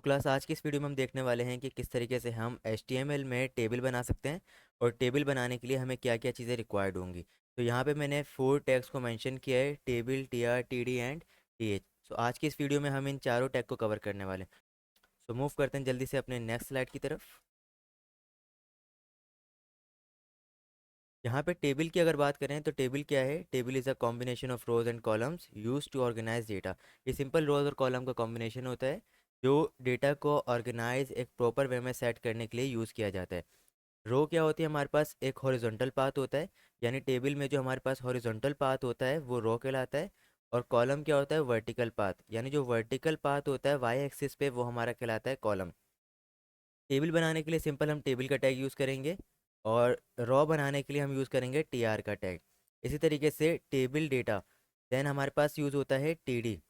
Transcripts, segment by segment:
Class आज की इस वीडियो में हम देखने वाले हैं कि किस तरीके से हम HTML में टेबल बना सकते हैं और टेबल बनाने के लिए हमें क्या क्या चीज़ें रिक्वायर्ड होंगी। तो यहाँ पे मैंने 4 टैग्स को मेंशन किया है, table, TR, TD and TH। सो आज की इस वीडियो में हम इन चारों टैग को कवर करने वाले हैं। सो मूव करते हैं जल्दी से अपने नेक्स्ट स्लाइड की तरफ। यहाँ पे टेबल की अगर बात करें तो टेबल क्या है? Table is a combination of rows and columns use to organise data. ये सिंपल रोज और कॉलम का कॉम्बिनेशन होता है जो डेटा को ऑर्गेनाइज एक प्रॉपर वे में सेट करने के लिए यूज़ किया जाता है। रो क्या होती है? हमारे पास एक हॉरिजॉन्टल पाथ होता है, यानी टेबल में जो हमारे पास हॉरिजॉन्टल पाथ होता है वो रो कहलाता है। और कॉलम क्या होता है? वर्टिकल पाथ, यानी जो वर्टिकल पाथ होता है वाई एक्सिस पे वो हमारा कहलाता है कॉलम। टेबल बनाने के लिए सिंपल हम टेबल का टैग यूज़ करेंगे और रॉ बनाने के लिए हम यूज़ करेंगे TR का टैग। इसी तरीके से टेबल डेटा देन हमारे पास यूज़ होता है TD,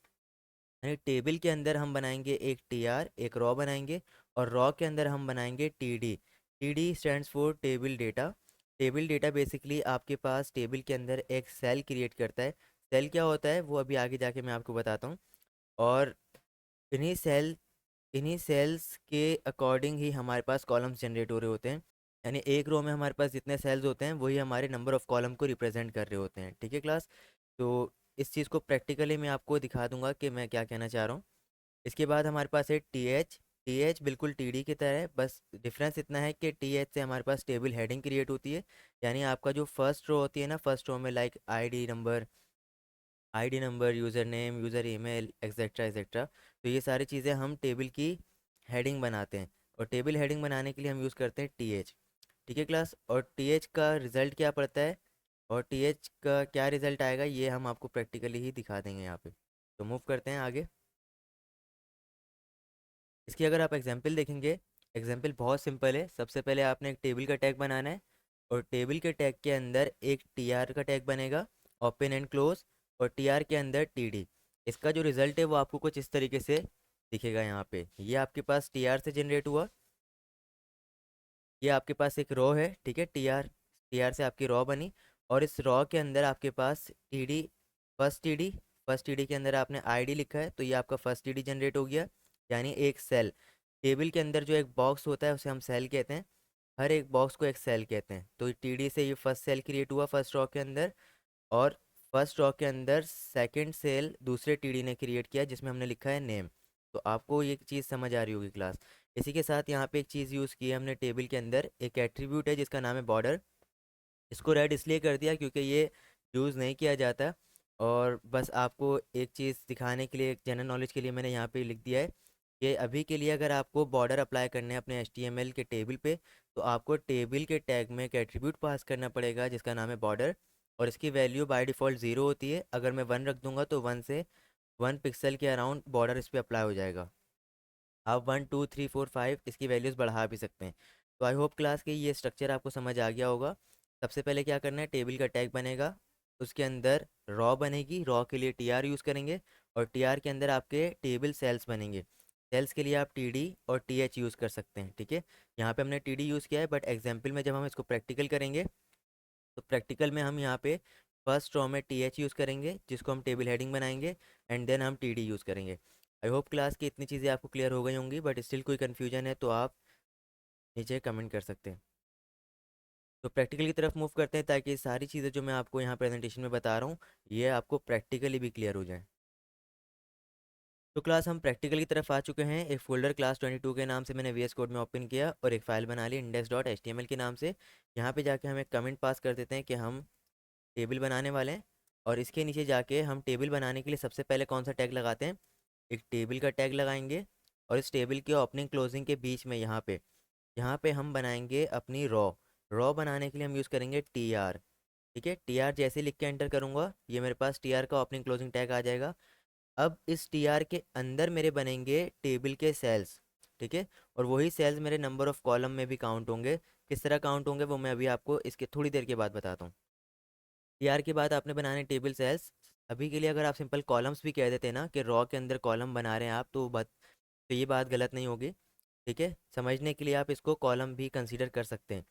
यानी टेबल के अंदर हम बनाएंगे एक TR, एक रॉ बनाएंगे और रॉ के अंदर हम बनाएंगे TD। TD stands for table data. Table data basically आपके पास टेबल के अंदर एक सेल क्रिएट करता है। सेल क्या होता है वो अभी आगे जाके मैं आपको बताता हूँ। और इन्हीं सेल इन्हीं सेल्स के अकॉर्डिंग ही हमारे पास कॉलम्स जनरेट हो रहे होते हैं, यानी एक रो में हमारे पास जितने सेल्स होते हैं वही हमारे नंबर ऑफ़ कॉलम को रिप्रेजेंट कर रहे होते हैं। ठीक है क्लास? तो इस चीज़ को प्रैक्टिकली मैं आपको दिखा दूंगा कि मैं क्या कहना चाह रहा हूँ। इसके बाद हमारे पास है TH। TH बिल्कुल TD की तरह है, बस डिफरेंस इतना है कि TH से हमारे पास टेबल हेडिंग क्रिएट होती है, यानी आपका जो फर्स्ट रो होती है ना, फर्स्ट रो में like ID number, user name, user email, etcetera etcetera. तो ये सारी चीज़ें हम टेबल की हेडिंग बनाते हैं और टेबल हेडिंग बनाने के लिए हम यूज़ करते हैं TH। ठीक है क्लास? और TH का रिज़ल्ट क्या पड़ता है और TH का क्या रिज़ल्ट आएगा ये हम आपको प्रैक्टिकली ही दिखा देंगे यहाँ पे। तो मूव करते हैं आगे। इसकी अगर आप एग्जांपल देखेंगे, एग्जांपल बहुत सिंपल है। सबसे पहले आपने एक टेबल का टैग बनाना है और टेबल के टैग के अंदर एक TR का टैग बनेगा, ओपन एंड क्लोज, और TR के अंदर TD। इसका जो रिज़ल्ट है वो आपको कुछ इस तरीके से दिखेगा यहाँ पे। ये आपके पास TR से जनरेट हुआ, ये आपके पास एक रो है, ठीक है? TR से आपकी रो बनी और इस रो के अंदर आपके पास TD, फर्स्ट TD के अंदर आपने ID लिखा है तो ये आपका फर्स्ट TD जनरेट हो गया, यानी एक सेल। टेबल के अंदर जो एक बॉक्स होता है उसे हम सेल कहते हैं, हर एक बॉक्स को एक सेल कहते हैं। तो TD से ये फर्स्ट सेल क्रिएट हुआ फर्स्ट रो के अंदर, और फर्स्ट रो के अंदर सेकंड सेल दूसरे TD ने क्रिएट किया जिसमें हमने लिखा है नेम। तो आपको ये चीज़ समझ आ रही होगी क्लास। इसी के साथ यहाँ पे एक चीज़ यूज़ की है हमने टेबल के अंदर, एक एट्रीब्यूट है जिसका नाम है बॉर्डर। इसको रेड इसलिए कर दिया क्योंकि ये यूज़ नहीं किया जाता, और बस आपको एक चीज़ दिखाने के लिए, एक जनरल नॉलेज के लिए मैंने यहाँ पे लिख दिया है कि अभी के लिए अगर आपको बॉर्डर अप्लाई करने हैं अपने HTML के टेबल पे तो आपको टेबल के टैग में एक एट्रीब्यूट पास करना पड़ेगा जिसका नाम है बॉर्डर, और इसकी वैल्यू बाय डिफ़ॉल्ट 0 होती है। अगर मैं 1 रख दूंगा तो 1 पिक्सल के अराउंड बॉर्डर इस पर अप्लाई हो जाएगा। आप 1 2 3 4 5 इसकी वैल्यूज़ बढ़ा भी सकते हैं। तो आई होप क्लास के ये स्ट्रक्चर आपको समझ आ गया होगा। सबसे पहले क्या करना है, टेबल का टैग बनेगा, उसके अंदर रॉ बनेगी, रॉ के लिए TR यूज़ करेंगे और TR के अंदर आपके टेबल सेल्स बनेंगे। सेल्स के लिए आप TD और TH यूज़ कर सकते हैं, ठीक है? यहाँ पे हमने TD यूज़ किया है, बट एग्जाम्पल में जब हम इसको प्रैक्टिकल करेंगे तो प्रैक्टिकल में हम यहाँ पे फर्स्ट रो में TH यूज़ करेंगे जिसको हम टेबल हेडिंग बनाएंगे, एंड देन हम TD यूज़ करेंगे। आई होप क्लास की इतनी चीज़ें आपको क्लियर हो गई होंगी, बट स्टिल कोई कन्फ्यूजन है तो आप नीचे कमेंट कर सकते हैं। तो प्रैक्टिकल की तरफ मूव करते हैं ताकि सारी चीज़ें जो मैं आपको यहाँ प्रेजेंटेशन में बता रहा हूँ ये आपको प्रैक्टिकली भी क्लियर हो जाए। तो क्लास हम प्रैक्टिकल की तरफ आ चुके हैं। एक फोल्डर क्लास 22 के नाम से मैंने VS कोड में ओपन किया और एक फ़ाइल बना ली index.html के नाम से। यहाँ पे जाके हम एक कमेंट पास कर देते हैं कि हम टेबल बनाने वाले हैं, और इसके नीचे जाके हम टेबल बनाने के लिए सबसे पहले कौन सा टैग लगाते हैं, एक टेबल का टैग लगाएंगे। और इस टेबल के ओपनिंग क्लोजिंग के बीच में यहाँ पे हम बनाएंगे अपनी रॉ। रॉ बनाने के लिए हम यूज़ करेंगे TR। ठीक है? TR जैसे लिख के एंटर करूँगा ये मेरे पास TR का ओपनिंग क्लोजिंग टैग आ जाएगा। अब इस TR के अंदर मेरे बनेंगे टेबल के सेल्स, ठीक है? और वही सेल्स मेरे नंबर ऑफ़ कॉलम में भी काउंट होंगे। किस तरह काउंट होंगे वो मैं अभी आपको इसके थोड़ी देर के बाद बताता हूँ। TR के बाद आपने बनाने टेबल सेल्स। अभी के लिए अगर आप सिंपल कॉलम्स भी कह देते ना कि रॉ के अंदर कॉलम बना रहे हैं आप, तो ये बात गलत नहीं होगी। ठीक है? समझने के लिए आप इसको कॉलम भी कंसीडर कर सकते हैं।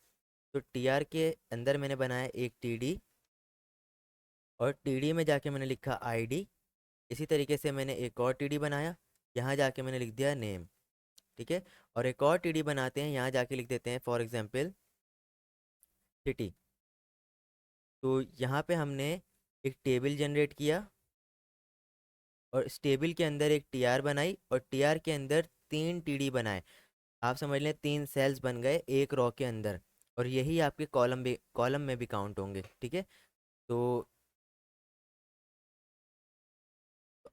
तो TR के अंदर मैंने बनाया एक TD, और TD में जाके मैंने लिखा ID। इसी तरीके से मैंने एक और TD बनाया, यहाँ जाके मैंने लिख दिया नेम। ठीक है। और एक और टीडी बनाते हैं, यहाँ जाके लिख देते हैं फॉर एग्जांपल सिटी। तो यहाँ पे हमने एक टेबल जनरेट किया और इस टेबल के अंदर एक टीआर बनाई और टीआर के अंदर 3 टीडी बनाए। आप समझ लें 3 सेल्स बन गए एक रो के अंदर, और यही आपके कॉलम में भी काउंट होंगे, ठीक है। तो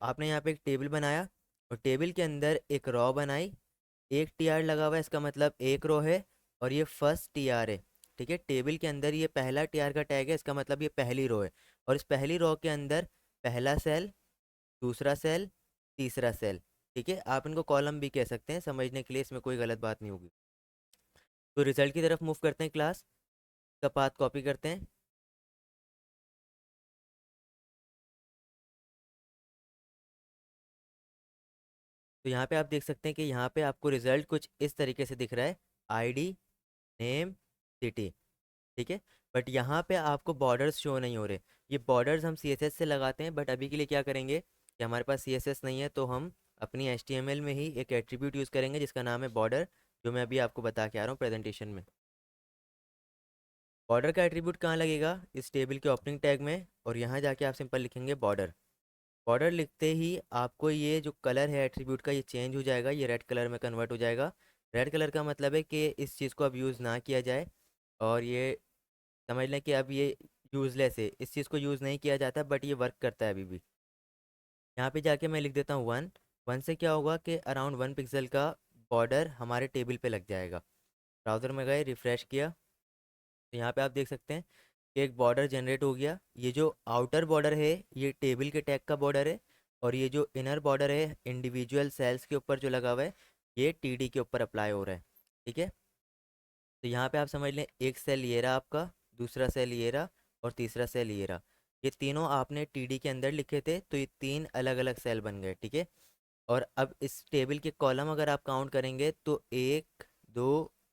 आपने यहाँ पे एक टेबल बनाया और टेबल के अंदर एक रो बनाई, एक टीआर लगा हुआ है, इसका मतलब एक रो है और ये फर्स्ट टीआर है, ठीक है। टेबल के अंदर ये पहला टीआर का टैग है, इसका मतलब ये पहली रो है, और इस पहली रो के अंदर पहला सेल, दूसरा सेल, तीसरा सेल, ठीक है। आप इनको कॉलम भी कह सकते हैं, समझने के लिए इसमें कोई गलत बात नहीं होगी। तो रिजल्ट की तरफ मूव करते हैं, क्लास का पाथ कॉपी करते हैं। तो यहाँ पे आप देख सकते हैं कि यहाँ पे आपको रिजल्ट कुछ इस तरीके से दिख रहा है, आईडी, नेम, सिटी, ठीक है। बट यहाँ पे आपको बॉर्डर्स शो नहीं हो रहे। ये बॉर्डर्स हम सीएसएस से लगाते हैं, बट अभी के लिए क्या करेंगे कि हमारे पास सीएसएस नहीं है, तो हम अपनी एचटीएमएल में ही एक एट्रीब्यूट यूज़ करेंगे जिसका नाम है बॉर्डर, जो मैं अभी आपको बता के आ रहा हूँ प्रेजेंटेशन में। बॉर्डर का एट्रीब्यूट कहाँ लगेगा, इस टेबल के ओपनिंग टैग में, और यहाँ जाके आप सिंपल लिखेंगे बॉर्डर। बॉर्डर लिखते ही आपको ये जो कलर है एट्रीब्यूट का ये चेंज हो जाएगा, ये रेड कलर में कन्वर्ट हो जाएगा। रेड कलर का मतलब है कि इस चीज़ को अब यूज़ ना किया जाए, और ये समझ लें कि अब ये यूज़लेस है, इस चीज़ को यूज़ नहीं किया जाता, बट ये वर्क करता है अभी भी। यहाँ पे जाके मैं लिख देता हूँ 1। 1 से क्या होगा कि अराउंड 1 पिक्सल का बॉर्डर हमारे टेबल पे लग जाएगा। ब्राउज़र में गए, रिफ़्रेश किया, तो यहाँ पे आप देख सकते हैं कि एक बॉर्डर जनरेट हो गया। ये जो आउटर बॉर्डर है ये टेबल के टैग का बॉर्डर है, और ये जो इनर बॉर्डर है इंडिविजुअल सेल्स के ऊपर जो लगा हुआ है ये टीडी के ऊपर अप्लाई हो रहा है, ठीक है। तो यहाँ पे आप समझ लें एक सेल ये रहा आपका, दूसरा सेल ये रहा, और तीसरा सेल ये रहा। ये तीनों आपने टीडी के अंदर लिखे थे, तो ये 3 अलग अलग सेल बन गए, ठीक है। और अब इस टेबल के कॉलम अगर आप काउंट करेंगे तो 1 2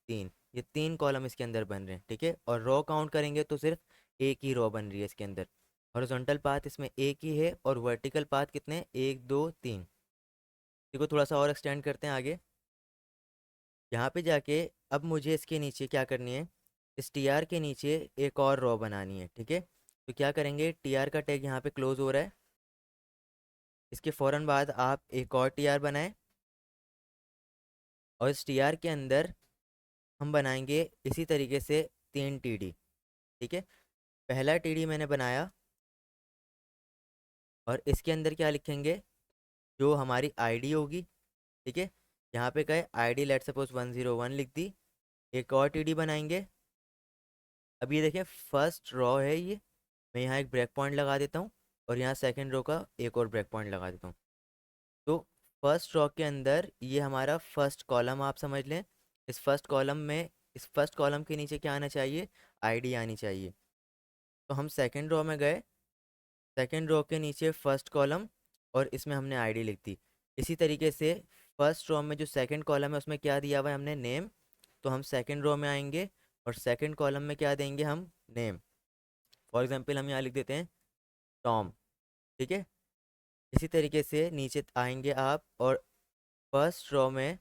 3, ये 3 कॉलम इसके अंदर बन रहे हैं, ठीक है। और रो काउंट करेंगे तो सिर्फ एक ही रो बन रही है इसके अंदर। हॉरिजॉन्टल पाथ इसमें एक ही है, और वर्टिकल पाथ कितने हैं, 1 2 3। देखो थोड़ा सा और एक्सटेंड करते हैं आगे। यहाँ पे जाके अब मुझे इसके नीचे क्या करनी है, इस टी आर के नीचे एक और रो बनानी है, ठीक है। तो क्या करेंगे, टी आर का टैग यहाँ पे क्लोज हो रहा है, इसके फ़ौरन बाद आप एक और टी आर बनाएं, और इस टी आर के अंदर हम बनाएंगे इसी तरीके से 3 टीडी, ठीक है। पहला टीडी मैंने बनाया, और इसके अंदर क्या लिखेंगे, जो हमारी आईडी होगी, ठीक है। यहाँ पे कहे आईडी लेट सपोज 101 लिख दी। एक और टीडी बनाएंगे। अब ये देखें फर्स्ट रो है ये, मैं यहाँ एक ब्रेक पॉइंट लगा देता हूँ, और यहाँ सेकंड रो का एक और ब्रेक पॉइंट लगा देता हूँ। तो फर्स्ट रो के अंदर ये हमारा फर्स्ट कॉलम आप समझ लें। इस फर्स्ट कॉलम में, इस फर्स्ट कॉलम के नीचे क्या आना चाहिए, आईडी आनी चाहिए। तो हम सेकंड रो में गए, सेकंड रो के नीचे फर्स्ट कॉलम, और इसमें हमने आईडी लिख दी। इसी तरीके से फर्स्ट रो में जो सेकंड कॉलम है उसमें क्या दिया हुआ है हमने, नेम। तो हम सेकंड रो में आएंगे और सेकंड कॉलम में क्या देंगे हम, नेम। फॉर एग्जांपल हम यहाँ लिख देते हैं टॉम, ठीक है। इसी तरीके से नीचे आएंगे आप, और फर्स्ट रो में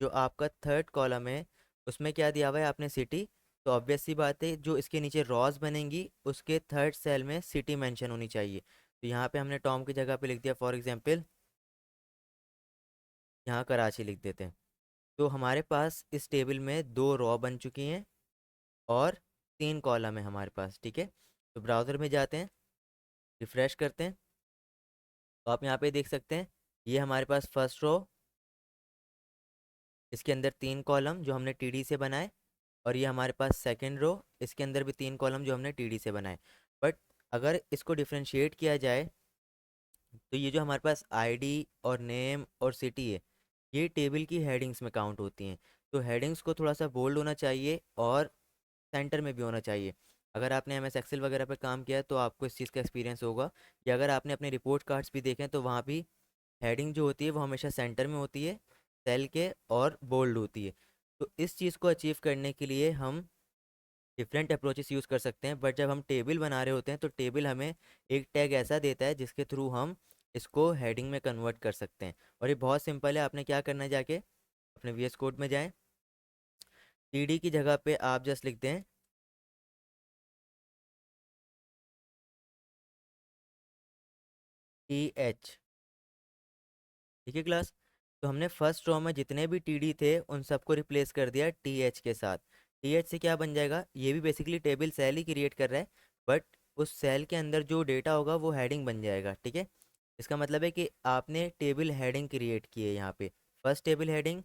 जो आपका थर्ड कॉलम है उसमें क्या दिया हुआ है आपने, सिटी। तो ऑब्वियस सी बात है जो इसके नीचे रॉज बनेंगी उसके थर्ड सेल में सिटी मेंशन होनी चाहिए। तो यहाँ पे हमने टॉम की जगह पे लिख दिया फॉर एग्जांपल यहाँ कराची लिख देते हैं। तो हमारे पास इस टेबल में 2 रो बन चुकी हैं और 3 कॉलम है हमारे पास, ठीक है। तो ब्राउज़र में जाते हैं, रिफ़्रेश करते हैं, तो आप यहाँ पे देख सकते हैं ये हमारे पास फर्स्ट रो, इसके अंदर 3 कॉलम जो हमने टीडी से बनाए, और ये हमारे पास सेकंड रो, इसके अंदर भी 3 कॉलम जो हमने टीडी से बनाए। बट अगर इसको डिफ्रेंशिएट किया जाए तो ये जो हमारे पास आईडी और नेम और सिटी है ये टेबल की हेडिंग्स में काउंट होती हैं। तो हेडिंग्स को थोड़ा सा बोल्ड होना चाहिए और सेंटर में भी होना चाहिए। अगर आपने एम एस एक्सेल वगैरह पर काम किया है तो आपको इस चीज़ का एक्सपीरियंस होगा, या अगर आपने अपने रिपोर्ट कार्ड्स भी देखें तो वहाँ भी हेडिंग जो होती है वो हमेशा सेंटर में होती है, सेल के, और बोल्ड होती है। तो इस चीज़ को अचीव करने के लिए हम डिफरेंट अप्रोचेस यूज़ कर सकते हैं, बट जब हम टेबल बना रहे होते हैं तो टेबल हमें एक टैग ऐसा देता है जिसके थ्रू हम इसको हेडिंग में कन्वर्ट कर सकते हैं। और ये बहुत सिंपल है, आपने क्या करना है, जाके अपने VS कोड में जाएं, TD की जगह पे आप जस्ट लिख दें TH। ठीक है क्लास। तो हमने फर्स्ट रो में जितने भी TD थे उन सबको रिप्लेस कर दिया TH के साथ। TH से क्या बन जाएगा, ये भी बेसिकली टेबल सेल ही क्रिएट कर रहा है, बट उस सेल के अंदर जो डेटा होगा वो हेडिंग बन जाएगा। ठीक है, इसका मतलब है कि आपने टेबल हेडिंग क्रिएट की है यहाँ पे। First table heading,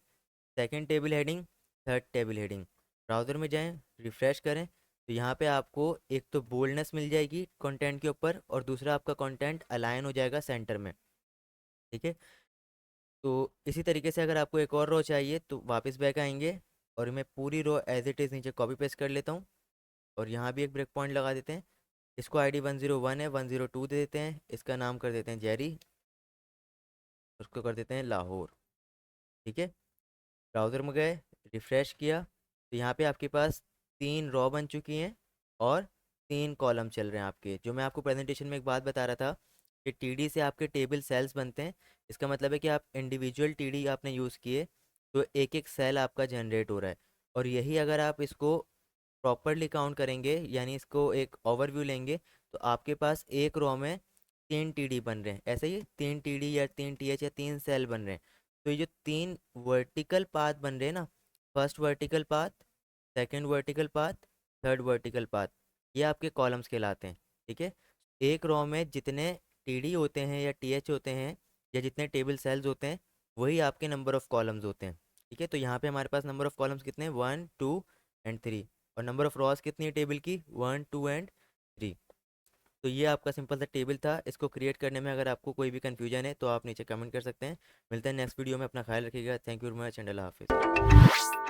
second table heading, third table heading. Browser में जाएं, रिफ़्रेश करें, तो यहाँ पे आपको एक तो बोल्डनेस मिल जाएगी कंटेंट के ऊपर, और दूसरा आपका कंटेंट अलाइन हो जाएगा सेंटर में। ठीक है, तो इसी तरीके से अगर आपको एक और रो चाहिए तो वापस बैक आएंगे, और मैं पूरी रो एज इट इज़ नीचे कॉपी पेस्ट कर लेता हूँ, और यहाँ भी एक ब्रेक पॉइंट लगा देते हैं। इसको ID 101 है, 102 दे देते हैं, इसका नाम कर देते हैं जेरी, उसको कर देते हैं लाहौर। ठीक है, ब्राउज़र में गए, रिफ़्रेश किया, तो यहाँ पे आपके पास 3 रो बन चुकी हैं और 3 कॉलम चल रहे हैं आपके। जो मैं आपको प्रेजेंटेशन में एक बात बता रहा था कि TD से आपके टेबल सेल्स बनते हैं, इसका मतलब है कि आप इंडिविजुअल TD आपने यूज़ किए तो एक एक सेल आपका जनरेट हो रहा है। और यही अगर आप इसको प्रॉपरली काउंट करेंगे, यानी इसको एक ओवरव्यू लेंगे, तो आपके पास एक रो में 3 TD बन रहे हैं। ऐसे ही 3 TD या 3 TH या 3 सेल बन रहे हैं। तो ये जो 3 वर्टिकल पाथ बन रहे हैं ना, first vertical path, second vertical path, third vertical path, ये आपके कॉलम्स कहलाते हैं। ठीक है, एक रो में जितने TD होते हैं या TH होते हैं या जितने टेबल सेल्स होते हैं, वही आपके नंबर ऑफ़ कॉलम्स होते हैं। ठीक है, तो यहाँ पे हमारे पास नंबर ऑफ़ कॉलम्स कितने हैं, 1 2 एंड 3, और नंबर ऑफ़ रॉस कितनी है टेबल की, 1 2 एंड 3। तो ये आपका सिंपल सा टेबल था। इसको क्रिएट करने में अगर आपको कोई भी कन्फ्यूजन है तो आप नीचे कमेंट कर सकते हैं। मिलते हैं नेक्स्ट वीडियो में, अपना ख्याल रखिएगा। Thank you very much and अल्लाह हाफिज़।